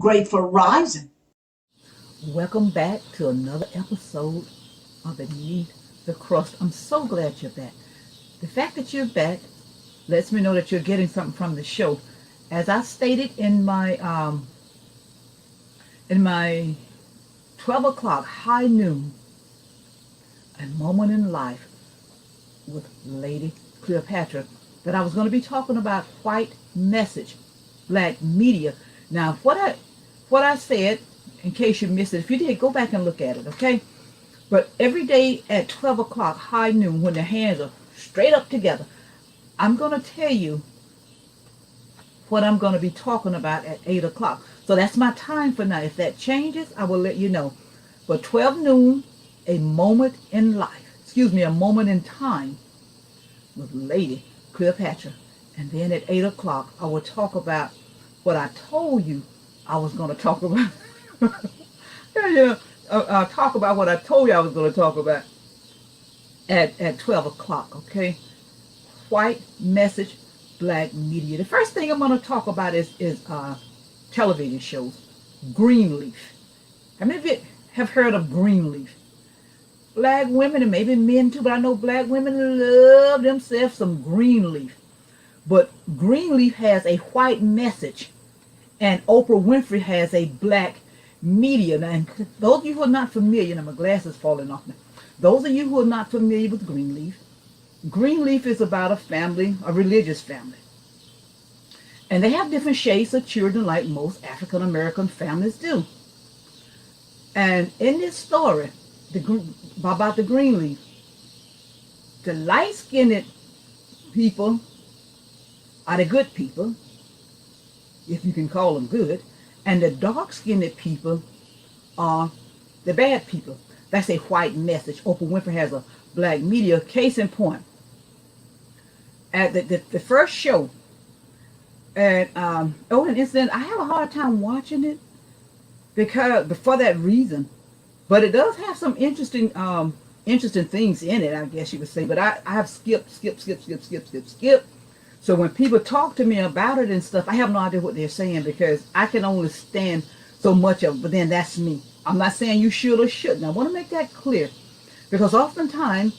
great for rising. Welcome back to another episode of Beneath the Crust. I'm so glad you're back. The fact that you're back lets me know that you're getting something from the show. As I stated in my 12 o'clock high noon, a moment in life with Lady Cleopatra, that I was going to be talking about white message, black media. Now, what I said, in case you missed it, if you did, go back and look at it, okay? But every day at 12 o'clock, high noon, when the hands are straight up together, I'm going to tell you what I'm going to be talking about at 8 o'clock. So that's my time for now. If that changes, I will let you know. But 12 noon, a moment in life, a moment in time with Lady Cleopatra. And then at 8 o'clock, I will talk about what I told you I was going to talk about. Talk about what I told you I was going to talk about at 12 o'clock, okay? White message, black media. The first thing I'm going to talk about is television shows. Greenleaf. How many of you have heard of Greenleaf? Black women, and maybe men too, but I know black women love themselves some Greenleaf. But Greenleaf has a white message, and Oprah Winfrey has a black media. Now, and those of you who are not familiar, now my glasses falling off now. Those of you who are not familiar with Greenleaf, Greenleaf is about a family, a religious family. And they have different shades of children like most African American families do. And in this story, about the Greenleaf, the light-skinned people are the good people, if you can call them good, and the dark-skinned people are the bad people. That's a white message. Oprah Winfrey has a black media. Case in point, at the first show, and an incident, I have a hard time watching it because for that reason, but it does have some interesting things in it, I guess you would say. But I have skip. So when people talk to me about it and stuff, I have no idea what they're saying because I can only stand so much of it. But then that's me. I'm not saying you should or shouldn't. I want to make that clear because oftentimes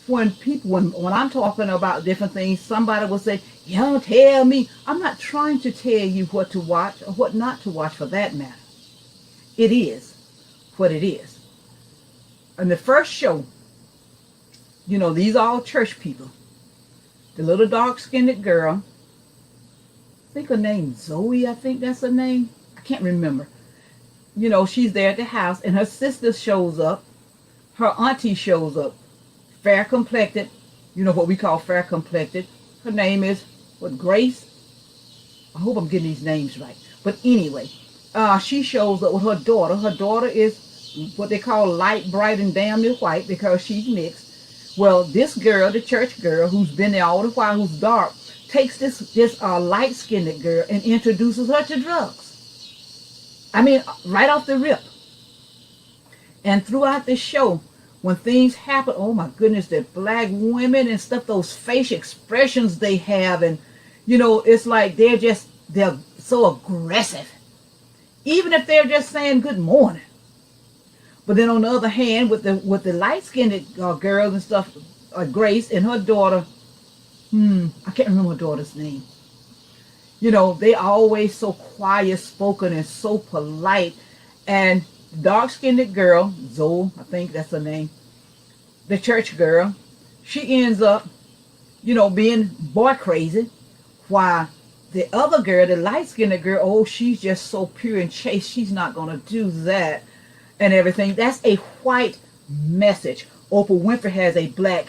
when I'm talking about different things, somebody will say, "You don't tell me." I'm not trying to tell you what to watch or what not to watch for that matter. It is what it is. In the first show, these are all church people. The little dark-skinned girl, I think her name's Zoe, I think that's her name. I can't remember. She's there at the house, and her sister shows up. Her auntie shows up. Fair-complected, what we call fair-complected. Her name is, Grace? I hope I'm getting these names right. But anyway, she shows up with her daughter. Her daughter is what they call light, bright, and damn near white because she's mixed. Well, this girl, the church girl, who's been there all the while, who's dark, takes this light-skinned girl and introduces her to drugs. I mean, right off the rip. And throughout the show, when things happen, oh my goodness, the black women and stuff, those facial expressions they have, and it's like they're so aggressive. Even if they're just saying good morning. But then on the other hand, with the light-skinned girls and stuff, Grace and her daughter, I can't remember her daughter's name. They always so quiet-spoken and so polite. And dark-skinned girl, Zoe, I think that's her name, the church girl, she ends up, being boy crazy, while the other girl, the light-skinned girl, oh, she's just so pure and chaste, she's not going to do that. And everything. That's a white message. Oprah Winfrey has a black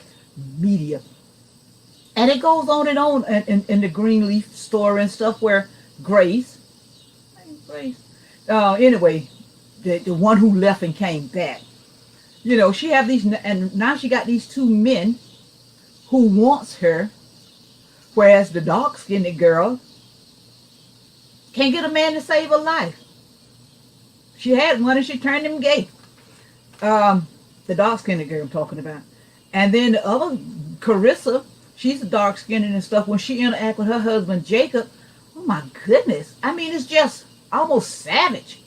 media. And it goes on and on in the Greenleaf story and stuff where Grace, anyway, the one who left and came back, she have these, and now she got these two men who wants her, whereas the dark-skinned girl can't get a man to save her life. She had one and she turned him gay. The dark-skinned girl I'm talking about. And then the other, Carissa, she's dark-skinned and stuff. When she interacts with her husband, Jacob, oh my goodness. I mean, it's just almost savage.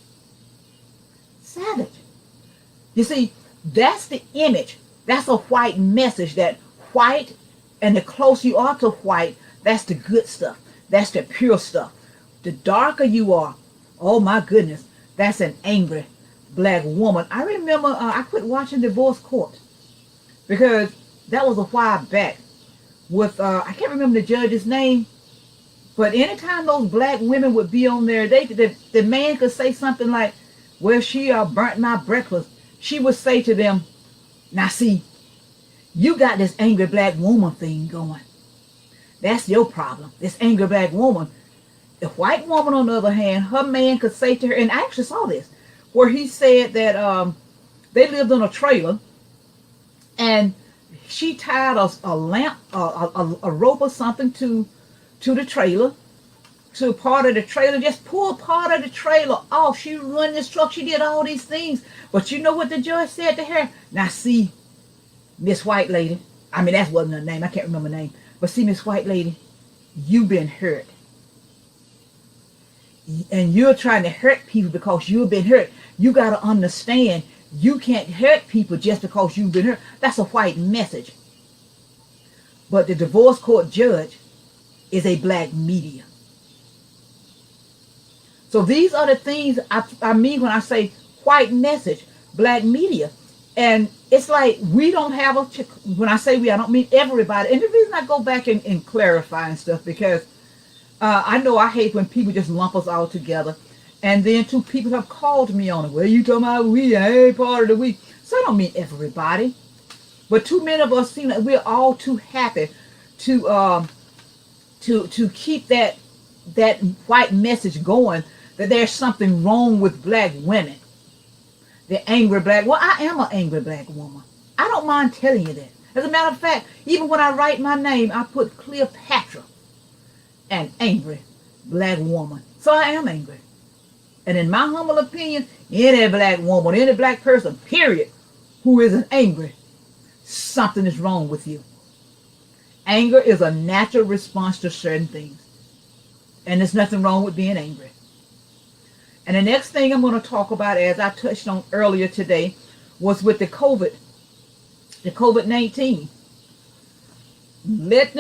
Savage. You see, that's the image. That's a white message, that white, and the closer you are to white, that's the good stuff. That's the pure stuff. The darker you are, oh my goodness, that's an angry black woman. I remember I quit watching Divorce Court because that was a while back with, I can't remember the judge's name, but anytime those black women would be on there, the man could say something like, well, she burnt my breakfast. She would say to them, now see, you got this angry black woman thing going. That's your problem, this angry black woman. The white woman, on the other hand, her man could say to her, and I actually saw this, where he said that they lived on a trailer, and she tied a lamp, a rope or something to the trailer, to part of the trailer, just pulled part of the trailer off. She run this truck, she did all these things. But you know what the judge said to her? Now see, Miss White Lady, I mean, that wasn't her name, I can't remember her name, but see, Miss White Lady, you've been hurt. And you're trying to hurt people because you've been hurt. You got to understand, you can't hurt people just because you've been hurt. That's a white message. But the divorce court judge is a black media. So these are the things I mean when I say white message, black media. And it's like we don't have a, when I say we, I don't mean everybody. And the reason I go back and clarify and stuff, because I know I hate when people just lump us all together. And then two people have called me on it. Well, you talking about we? I ain't part of the we. So I don't mean everybody. But too many of us seem like we're all too happy to keep that white message going, that there's something wrong with black women. The angry black, well, I am an angry black woman. I don't mind telling you that. As a matter of fact, even when I write my name, I put Cleopatra, an angry black woman. So I am angry. And in my humble opinion, any black woman, any black person, period, who isn't angry, something is wrong with you. Anger is a natural response to certain things. And there's nothing wrong with being angry. And the next thing I'm going to talk about, as I touched on earlier today, was with the COVID-19. Let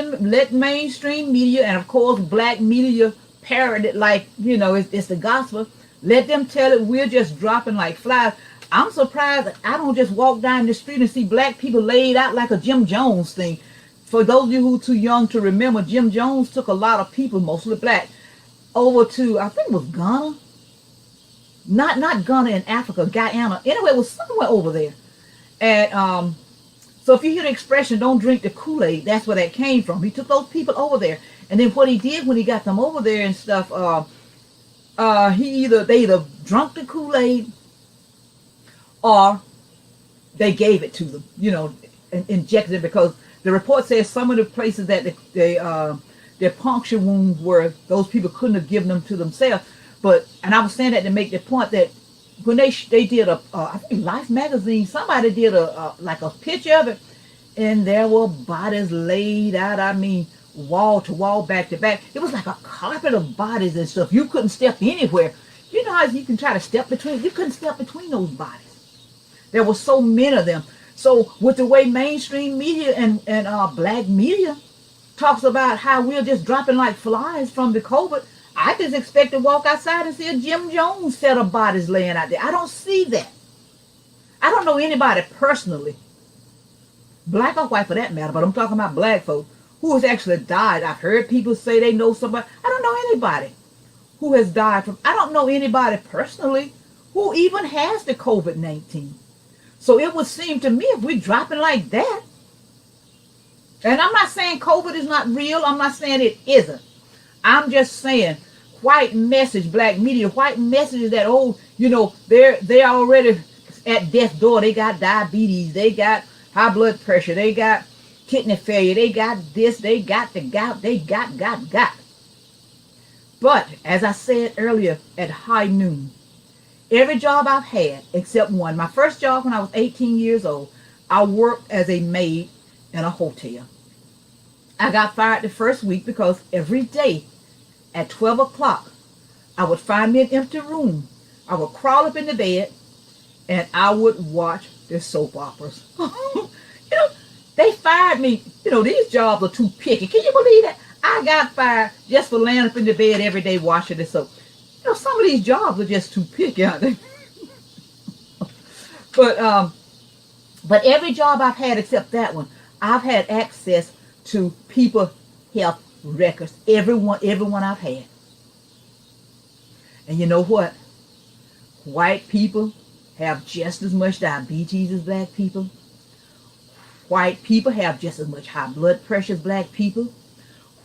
mainstream media, and of course black media, parrot it like, you know, it's the gospel. Let them tell it we're just dropping like flies. I'm surprised that I don't just walk down the street and see black people laid out like a Jim Jones thing. For those of you who are too young to remember, Jim Jones took a lot of people, mostly black, over to, I think it was Ghana. Not Ghana in Africa, Guyana. Anyway, it was somewhere over there. And so if you hear the expression, don't drink the Kool-Aid, that's where that came from. He took those people over there. And then what he did when he got them over there and stuff, they either drunk the Kool-Aid or they gave it to them, you know, and injected it, because the report says some of the places that their puncture wounds were, those people couldn't have given them to themselves. But, and I was saying that to make the point that when they did I think Life magazine, somebody did like a picture of it, and there were bodies laid out, I mean, wall to wall, back to back. It was like a carpet of bodies and stuff. You couldn't step anywhere. You know how you can try to step between, you couldn't step between those bodies. There were so many of them. So with the way mainstream media and black media talks about how we're just dropping like flies from the COVID, I just expect to walk outside and see a Jim Jones set of bodies laying out there. I don't see that. I don't know anybody personally, black or white for that matter, but I'm talking about black folks, who has actually died. I've heard people say they know somebody. I don't know anybody who has died from, I don't know anybody personally who even has the COVID-19. So it would seem to me, if we're dropping like that, and I'm not saying COVID is not real, I'm not saying it isn't. I'm just saying, white message, black media, white message is that, oh, you know, they're already at death's door. They got diabetes, they got high blood pressure, they got kidney failure, they got this, they got the gout, they got. But as I said earlier at high noon, every job I've had except one, my first job when I was 18 years old, I worked as a maid in a hotel. I got fired the first week because every day at 12 o'clock, I would find me an empty room. I would crawl up in the bed and I would watch the soap operas. You know, they fired me. You know, these jobs are too picky. Can you believe that? I got fired just for laying up in the bed every day watching the soap. You know, some of these jobs are just too picky, aren't they? But every job I've had except that one, I've had access to people health records. Everyone I've had. And you know what? White people have just as much diabetes as black people. White people have just as much high blood pressure as black people.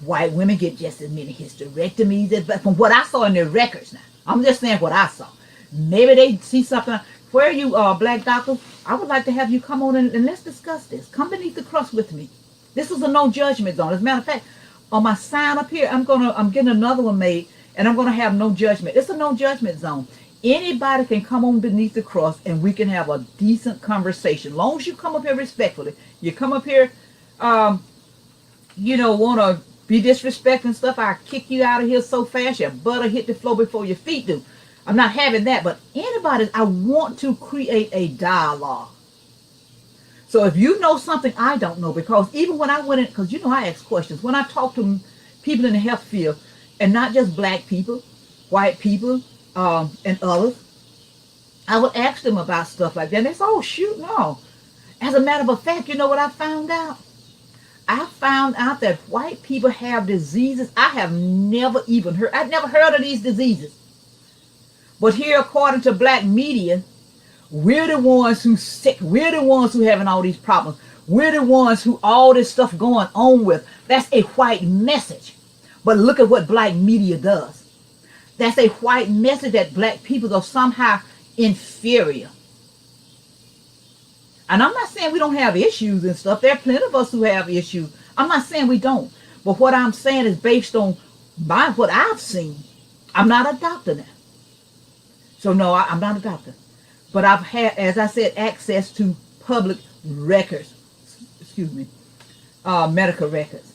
White women get just as many hysterectomies as black. From what I saw in their records now. I'm just saying what I saw. Maybe they see something. Where are you, black doctor? I would like to have you come on and let's discuss this. Come beneath the crust with me. This is a no judgment zone. As a matter of fact, on my sign up here, I'm getting another one made, and I'm gonna have no judgment. It's a no judgment zone. Anybody can come on beneath the crust, and we can have a decent conversation. As long as you come up here respectfully. You come up here, you know, wanna be disrespecting stuff. I kick you out of here so fast your butter hit the floor before your feet do. I'm not having that. But anybody, I want to create a dialogue. So if you know something I don't know, because even when I went in, because you know I ask questions, when I talk to people in the health field, and not just black people, white people, and others, I would ask them about stuff like that. And they say, oh, shoot, no. As a matter of fact, you know what I found out? I found out that white people have diseases I have never even heard. I've never heard of these diseases. But here, according to black media, we're the ones who's sick. We're the ones who having all these problems. We're the ones who all this stuff going on with. That's a white message. But look at what black media does. That's a white message that black people are somehow inferior. And I'm not saying we don't have issues and stuff. There are plenty of us who have issues. I'm not saying we don't. But what I'm saying is based on what I've seen. I'm not a doctor now. So no, I'm not a doctor. But I've had, as I said, access to public records. Excuse me. Medical records.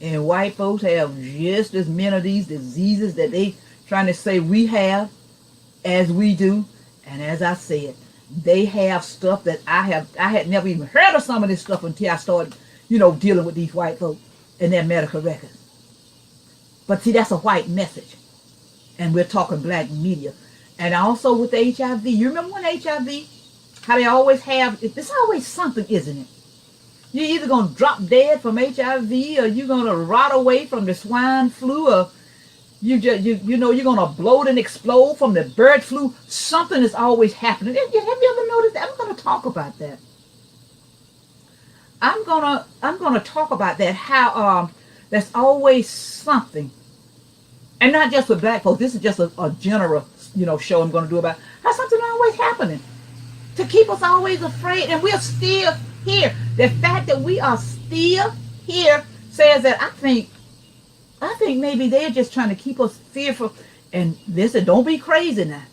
And white folks have just as many of these diseases that they trying to say we have as we do. And as I said, they have stuff that I had never even heard of some of this stuff until I started, you know, dealing with these white folks and their medical records. But see, that's a white message. And we're talking black media. And also with the HIV. You remember when HIV, how they always have, it's always something, isn't it? You're either going to drop dead from HIV, or you're going to rot away from the swine flu, or you know, you're going to bloat and explode from the bird flu. Something is always happening. Have you ever noticed that? I'm going to talk about that. I'm going to talk about that, how there's always something. And not just with black folks. This is just a general, you know, show I'm going to do about how something always happening to keep us always afraid, and we're still here. The fact that we are still here says that I think maybe they're just trying to keep us fearful. And listen, don't be crazy now.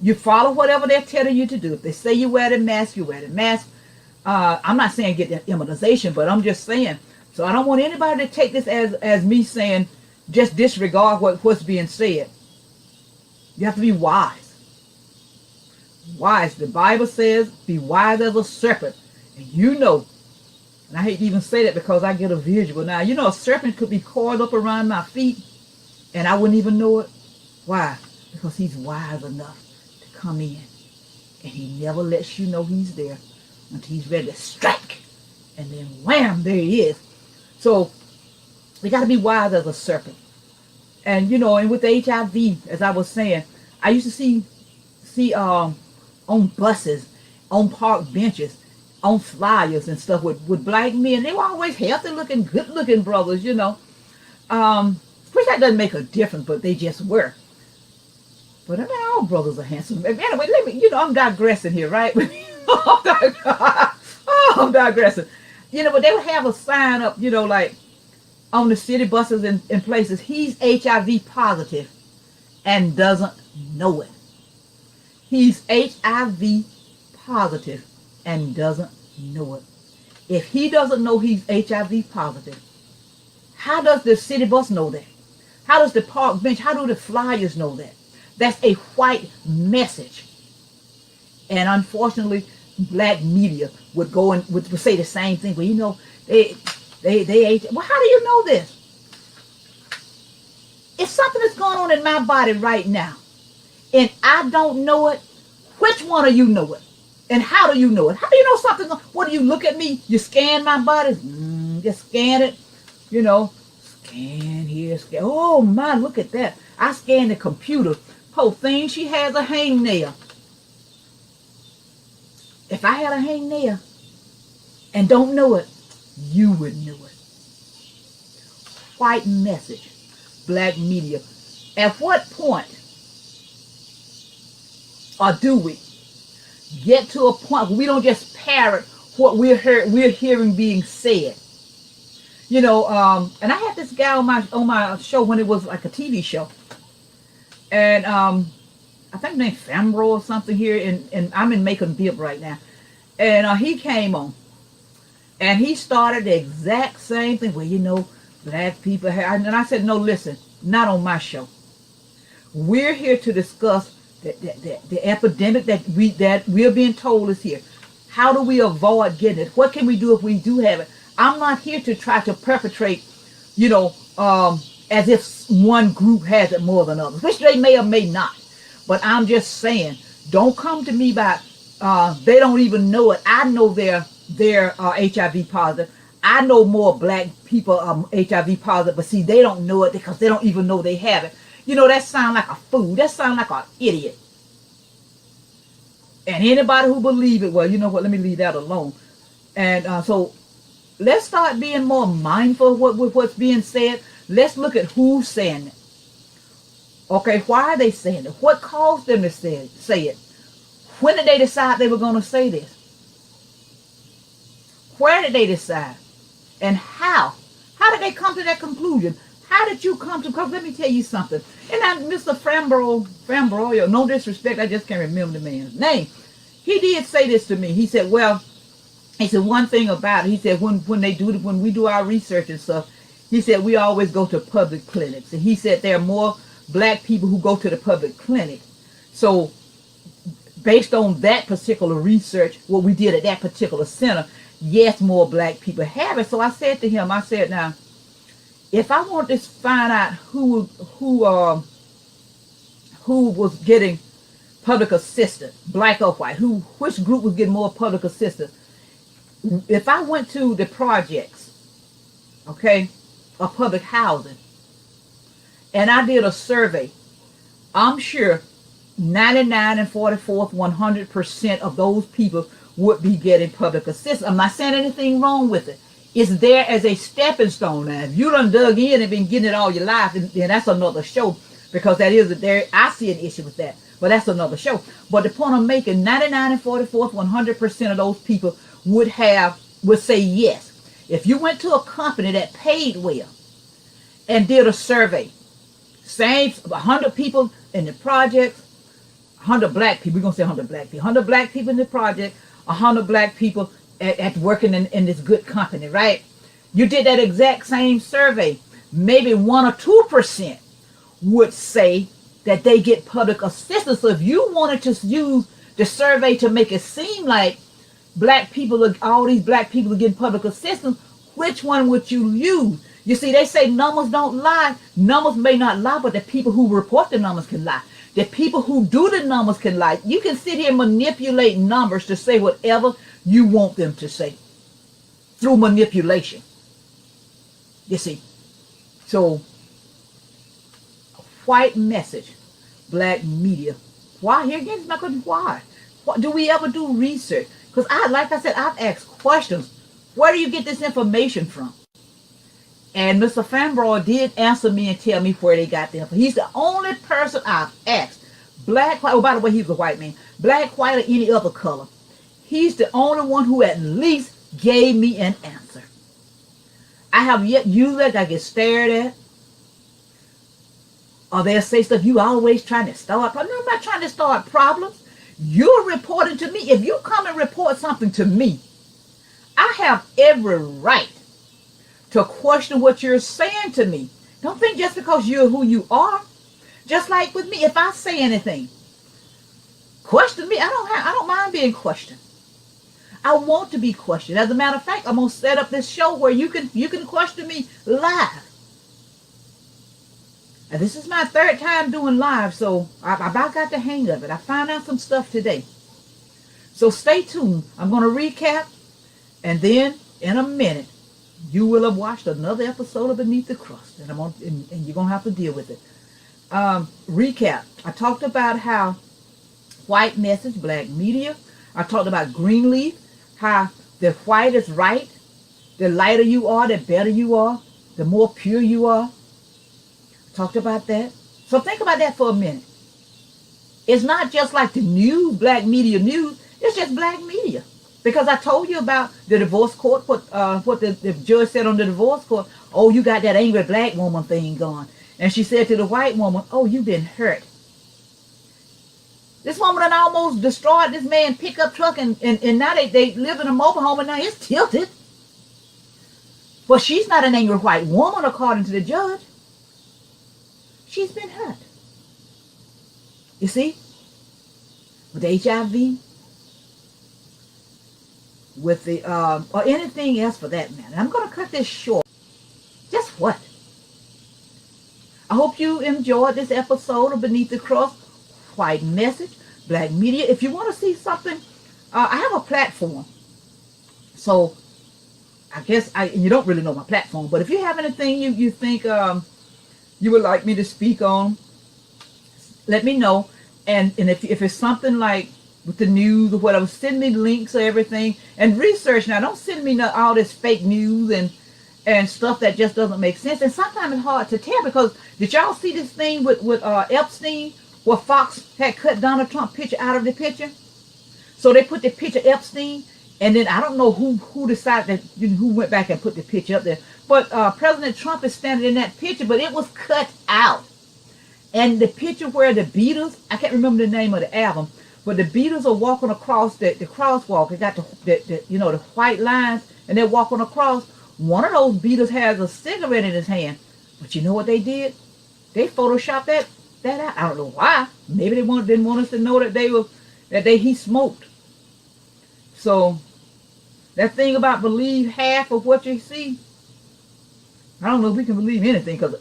You follow whatever they're telling you to do. If they say you wear the mask, you wear the mask. I'm not saying get the immunization, but I'm just saying. So I don't want anybody to take this as me saying just disregard what's being said. You have to be wise. Wise. The Bible says, be wise as a serpent. And you know, and I hate to even say that because I get a visual now. You know, a serpent could be coiled up around my feet and I wouldn't even know it. Why? Because he's wise enough to come in. And he never lets you know he's there until he's ready to strike. And then wham, there he is. So we got to be wise as a serpent. And you know, and with the HIV, as I was saying, I used to see on buses, on park benches, on flyers and stuff with black men. They were always healthy looking, good looking brothers, you know. Which that doesn't make a difference, but they just were. But I mean, all brothers are handsome. Anyway, let me, you know, I'm digressing here, right? I'm digressing. You know, but they would have a sign up, you know, like on the city buses and places, he's HIV positive and doesn't know it. He's HIV positive and doesn't know it. If he doesn't know he's HIV positive, how does the city bus know that? How does the park bench, how do the flyers know that? That's a white message. And unfortunately, black media would go and would say the same thing. Well, you know, they ate. Well, how do you know this? If something is going on in my body right now, and I don't know it, which one of you know it? And how do you know it? How do you know something? What do you look at me? You scan my body? Just scan it. You know, scan here, scan. Oh my, look at that. I scanned the computer. Whole thing, she has a hangnail. If I had a hangnail and don't know it, you would know it. White message, black media. At what point, or do we get to a point where we don't just parrot what we're hearing being said? You know, and I had this guy on my show when it was like a TV show, and I think named Fambro or something here, and I'm in Macon Bib right now, and he came on, and he started the exact same thing. Well, you know, black people have, and I said, no, listen, not on my show. We're here to discuss the epidemic that we're being told is here. How do we avoid getting it? What can we do if we do have it? I'm not here to try to perpetrate, you know, as if one group has it more than others, which they may or may not. But I'm just saying, don't come to me by, they don't even know it. I know they're HIV positive. I know more black people are HIV positive, but see, they don't know it because they don't even know they have it. You know, that sounds like a fool. That sounds like an idiot. And anybody who believe it, well, you know what, let me leave that alone. And so let's start being more mindful with what's being said. Let's look at who's saying it. Okay, why are they saying it? What caused them to say it? When did they decide they were going to say this? Where did they decide? And how? How did they come to that conclusion? How did you come to, because let me tell you something. And now, Mr. Fambroyo, no disrespect, I just can't remember the man's name. He did say this to me. He said, well, he said one thing about it. He said when we do our research and stuff, he said we always go to public clinics. And he said there are more black people who go to the public clinic. So based on that particular research, what we did at that particular center, yes, more black people have it. So I said to him, I said, now, if I want to find out who was getting public assistance, black or white, which group was getting more public assistance, if I went to the projects, okay, of public housing, and I did a survey, I'm sure 99 and 44th, 100% of those people would be getting public assistance. I'm not saying anything wrong with it. It's there as a stepping stone. Now, if you done dug in and been getting it all your life, then that's another show, because that is there. I see an issue with that, but that's another show. But the point I'm making, 99 and 44th, 100% of those people would say yes. If you went to a company that paid well and did a survey, same 100 people in the project, 100 black people, we're going to say 100 black people, 100 black people in the project, 100 black people at working in this good company, right? You did that exact same survey. Maybe 1 or 2% would say that they get public assistance. So if you wanted to use the survey to make it seem like black people, all these black people are getting public assistance, which one would you use? You see, they say numbers don't lie. Numbers may not lie, but the people who report the numbers can lie. The people who do the numbers can lie. You can sit here and manipulate numbers to say whatever you want them to say through manipulation. You see. So, white message, black media. Why? Here again, it's not going to be why. Do we ever do research? Because like I said, I've asked questions. Where do you get this information from? And Mr. Fambrough did answer me and tell me where they got the info. He's the only person I've asked. Black, white, oh, by the way, he's a white man. Black, white, or any other color. He's the only one who at least gave me an answer. I have yet, usually I get stared at. Or they'll say stuff, you always trying to start. No, I'm not trying to start problems. You're reporting to me. If you come and report something to me, I have every right to question what you're saying to me. Don't think just because you're who you are. Just like with me, if I say anything, question me. I don't mind being questioned. I want to be questioned. As a matter of fact, I'm gonna set up this show where you can question me live. And this is my third time doing live, so I about got the hang of it. I found out some stuff today. So stay tuned. I'm gonna recap, and then in a minute, you will have watched another episode of Beneath the Crust, and and you're gonna have to deal with it. Recap. I talked about how white message, black media. I talked about Greenleaf, how the white is right. The lighter you are, the better you are. The more pure you are. I talked about that. So think about that for a minute. It's not just like the news, black media news. It's just black media. Because I told you about the divorce court, what the judge said on the divorce court. Oh, you got that angry black woman thing going. And she said to the white woman, oh, you've been hurt. This woman done almost destroyed this man's pickup truck, and now they live in a mobile home, and now it's tilted. But she's not an angry white woman, according to the judge. She's been hurt. You see? With the HIV, with the, or anything else for that matter. I'm going to cut this short. Guess what? I hope you enjoyed this episode of Beneath the Crust, white message, black media. If you want to see something, I have a platform. So I guess you don't really know my platform, but if you have anything you think you would like me to speak on, let me know. And if it's something like with the news or whatever, send me links or everything. And research now. Don't send me all this fake news and stuff that just doesn't make sense. And sometimes it's hard to tell, because did y'all see this thing with Epstein, where Fox had cut Donald Trump picture out of the picture? So they put the picture Epstein, and then I don't know who decided that, who went back and put the picture up there. But President Trump is standing in that picture, but it was cut out. And the picture where the Beatles, I can't remember the name of the album, but the Beatles are walking across the crosswalk. They got the white lines, and they're walking across. One of those Beatles has a cigarette in his hand. But you know what they did? They photoshopped that out. I don't know why. Maybe they didn't want us to know that he smoked. So that thing about believe half of what you see, I don't know if we can believe anything, because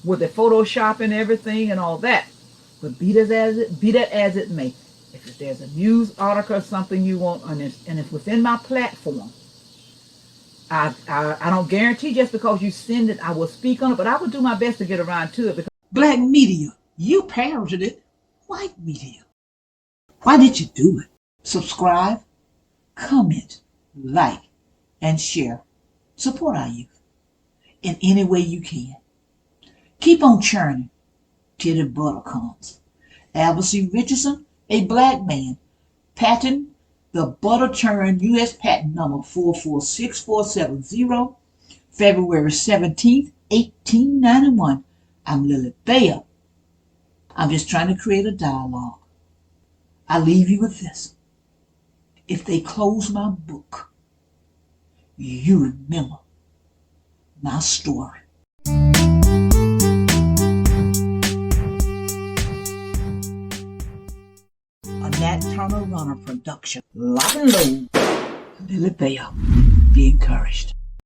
with the Photoshop and everything and all that. But be that as it may, if there's a news article or something you want, and it's within my platform, I don't guarantee just because you send it I will speak on it, but I will do my best to get around to it. Because black media, you parroted it. White media, why did you do it? Subscribe, comment, like, and share. Support our youth in any way you can. Keep on churning till the butter comes. Albert C. Richardson, a black man, patent the butter churn U.S. patent number 446470, February 17th, 1891. I'm LilyBell. I'm just trying to create a dialogue. I leave you with this. If they close my book, you remember my story. A Nat Turner Runner production. Lock and load. LilyBell. Be encouraged.